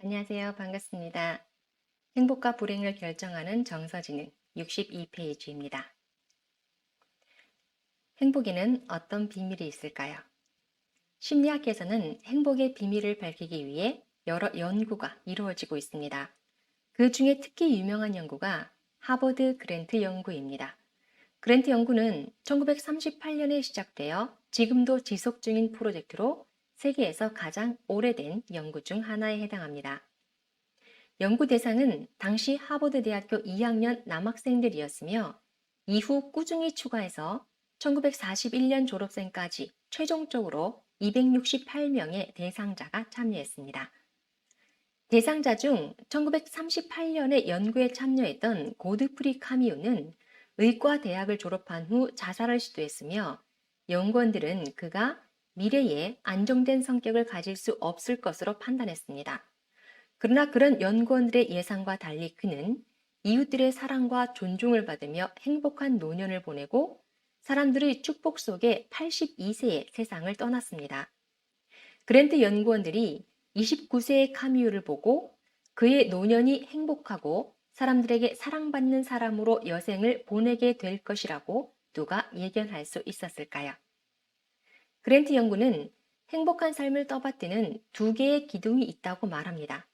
안녕하세요. 반갑습니다. 행복과 불행을 결정하는 정서지능 62페이지입니다. 행복에는 어떤 비밀이 있을까요? 심리학에서는 행복의 비밀을 밝히기 위해 여러 연구가 이루어지고 있습니다. 그 중에 특히 유명한 연구가 하버드 그랜트 연구입니다. 그랜트 연구는 1938년에 시작되어 지금도 지속 중인 프로젝트로 세계에서 가장 오래된 연구 중 하나에 해당합니다. 연구 대상은 당시 하버드 대학교 2학년 남학생들이었으며 이후 꾸준히 추가해서 1941년 졸업생까지 최종적으로 268명의 대상자가 참여했습니다. 대상자 중 1938년에 연구에 참여했던 고드프리 카미우는 의과 대학을 졸업한 후 자살을 시도했으며 연구원들은 그가 미래에 안정된 성격을 가질 수 없을 것으로 판단했습니다. 그러나 그런 연구원들의 예상과 달리 그는 이웃들의 사랑과 존중을 받으며 행복한 노년을 보내고 사람들의 축복 속에 82세에 세상을 떠났습니다. 그랜트 연구원들이 29세의 카미유를 보고 그의 노년이 행복하고 사람들에게 사랑받는 사람으로 여생을 보내게 될 것이라고 누가 예견할 수 있었을까요? 그랜트 연구는 행복한 삶을 떠받드는 두 개의 기둥이 있다고 말합니다.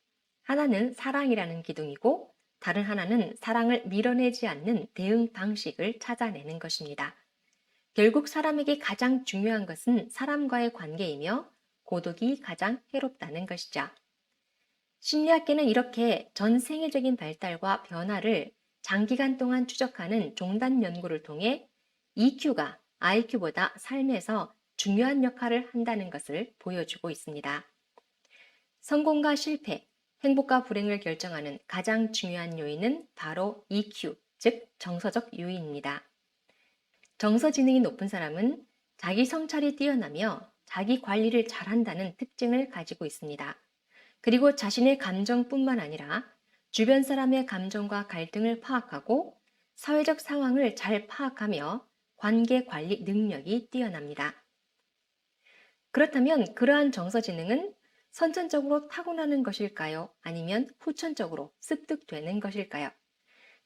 하나는 사랑이라는 기둥이고 다른 하나는 사랑을 밀어내지 않는 대응 방식을 찾아내는 것입니다. 결국 사람에게 가장 중요한 것은 사람과의 관계이며 고독이 가장 해롭다는 것이죠. 심리학계는 이렇게 전 세계적인 발달과 변화를 장기간 동안 추적하는 종단 연구를 통해 EQ가 IQ보다 삶에서 중요한 역할을 한다는 것을 보여주고 있습니다. 성공과 실패, 행복과 불행을 결정하는 가장 중요한 요인은 바로 EQ, 즉 정서적 요인입니다. 정서 지능이 높은 사람은 자기 성찰이 뛰어나며 자기 관리를 잘한다는 특징을 가지고 있습니다. 그리고 자신의 감정뿐만 아니라 주변 사람의 감정과 갈등을 파악하고 사회적 상황을 잘 파악하며 관계 관리 능력이 뛰어납니다. 그렇다면 그러한 정서 지능은 선천적으로 타고나는 것일까요? 아니면 후천적으로 습득되는 것일까요?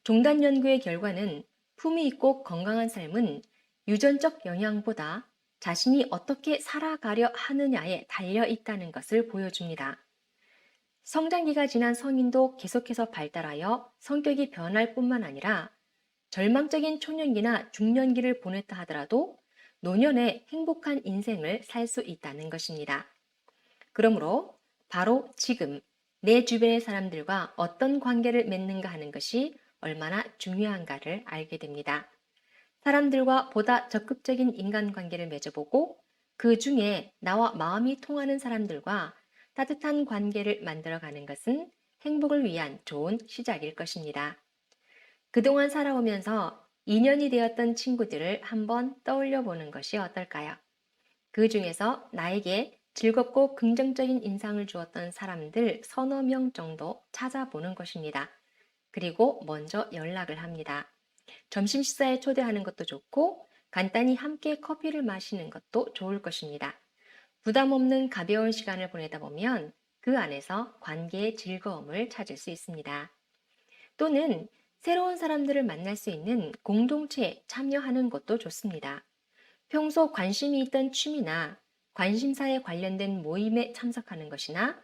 종단 연구의 결과는 품위 있고 건강한 삶은 유전적 영향보다 자신이 어떻게 살아가려 하느냐에 달려 있다는 것을 보여줍니다. 성장기가 지난 성인도 계속해서 발달하여 성격이 변할 뿐만 아니라 절망적인 초년기나 중년기를 보냈다 하더라도 노년에 행복한 인생을 살 수 있다는 것입니다. 그러므로 바로 지금 내 주변의 사람들과 어떤 관계를 맺는가 하는 것이 얼마나 중요한가를 알게 됩니다. 사람들과 보다 적극적인 인간관계를 맺어보고 그 중에 나와 마음이 통하는 사람들과 따뜻한 관계를 만들어가는 것은 행복을 위한 좋은 시작일 것입니다. 그동안 살아오면서 인연이 되었던 친구들을 한번 떠올려 보는 것이 어떨까요? 그 중에서 나에게 즐겁고 긍정적인 인상을 주었던 사람들 서너 명 정도 찾아보는 것입니다. 그리고 먼저 연락을 합니다. 점심 식사에 초대하는 것도 좋고 간단히 함께 커피를 마시는 것도 좋을 것입니다. 부담 없는 가벼운 시간을 보내다 보면 그 안에서 관계의 즐거움을 찾을 수 있습니다. 또는 새로운 사람들을 만날 수 있는 공동체에 참여하는 것도 좋습니다. 평소 관심이 있던 취미나 관심사에 관련된 모임에 참석하는 것이나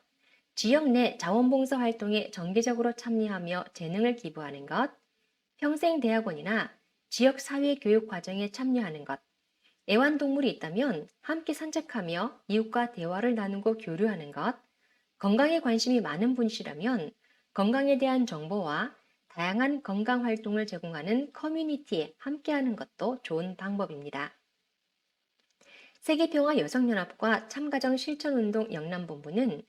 지역 내 자원봉사 활동에 정기적으로 참여하며 재능을 기부하는 것, 평생대학원이나 지역사회교육 과정에 참여하는 것, 애완동물이 있다면 함께 산책하며 이웃과 대화를 나누고 교류하는 것, 건강에 관심이 많은 분이시라면 건강에 대한 정보와 다양한 건강 활동을 제공하는 커뮤니티에 함께하는 것도 좋은 방법입니다. 세계평화 여성연합과 참가정 실천운동 영남본부는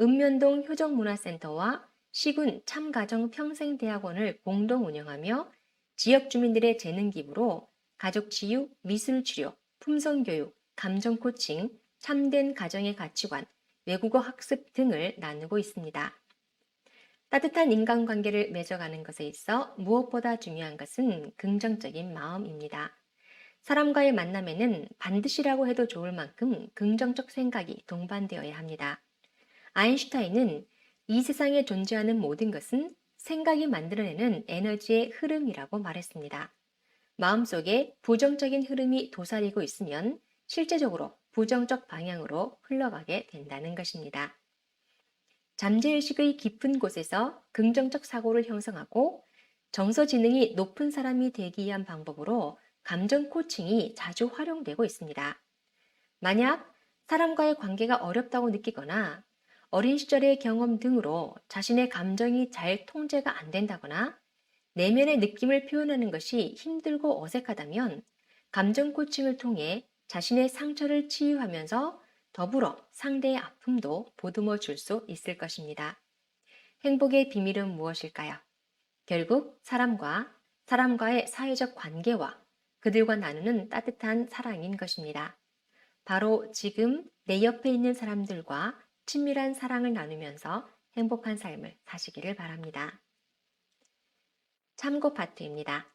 읍면동 효정문화센터와 시군 참가정 평생대학원을 공동 운영하며 지역 주민들의 재능 기부로 가족 치유, 미술 치료, 품성 교육, 감정 코칭, 참된 가정의 가치관, 외국어 학습 등을 나누고 있습니다. 따뜻한 인간관계를 맺어가는 것에 있어 무엇보다 중요한 것은 긍정적인 마음입니다. 사람과의 만남에는 반드시라고 해도 좋을 만큼 긍정적 생각이 동반되어야 합니다. 아인슈타인은 이 세상에 존재하는 모든 것은 생각이 만들어내는 에너지의 흐름이라고 말했습니다. 마음속에 부정적인 흐름이 도사리고 있으면 실제적으로 부정적 방향으로 흘러가게 된다는 것입니다. 잠재의식의 깊은 곳에서 긍정적 사고를 형성하고 정서 지능이 높은 사람이 되기 위한 방법으로 감정 코칭이 자주 활용되고 있습니다. 만약 사람과의 관계가 어렵다고 느끼거나 어린 시절의 경험 등으로 자신의 감정이 잘 통제가 안 된다거나 내면의 느낌을 표현하는 것이 힘들고 어색하다면 감정 코칭을 통해 자신의 상처를 치유하면서 더불어 상대의 아픔도 보듬어 줄 수 있을 것입니다. 행복의 비밀은 무엇일까요? 결국 사람과의 사회적 관계와 그들과 나누는 따뜻한 사랑인 것입니다. 바로 지금 내 옆에 있는 사람들과 친밀한 사랑을 나누면서 행복한 삶을 사시기를 바랍니다. 참고 파트입니다.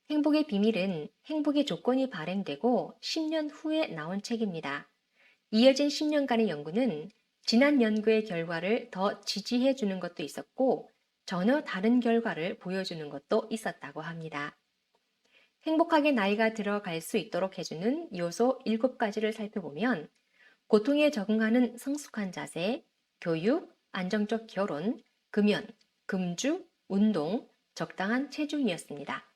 행복의 비밀은 행복의 조건이 발행되고 10년 후에 나온 책입니다. 이어진 10년간의 연구는 지난 연구의 결과를 더 지지해 주는 것도 있었고 전혀 다른 결과를 보여주는 것도 있었다고 합니다. 행복하게 나이가 들어갈 수 있도록 해주는 요소 7가지를 살펴보면 고통에 적응하는 성숙한 자세, 교육, 안정적 결혼, 금연, 금주, 운동, 적당한 체중이었습니다.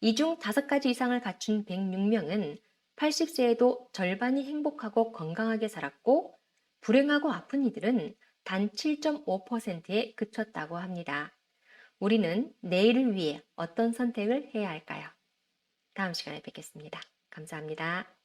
이 중 5가지 이상을 갖춘 106명은 80세에도 절반이 행복하고 건강하게 살았고 불행하고 아픈 이들은 단 7.5%에 그쳤다고 합니다. 우리는 내일을 위해 어떤 선택을 해야 할까요? 다음 시간에 뵙겠습니다. 감사합니다.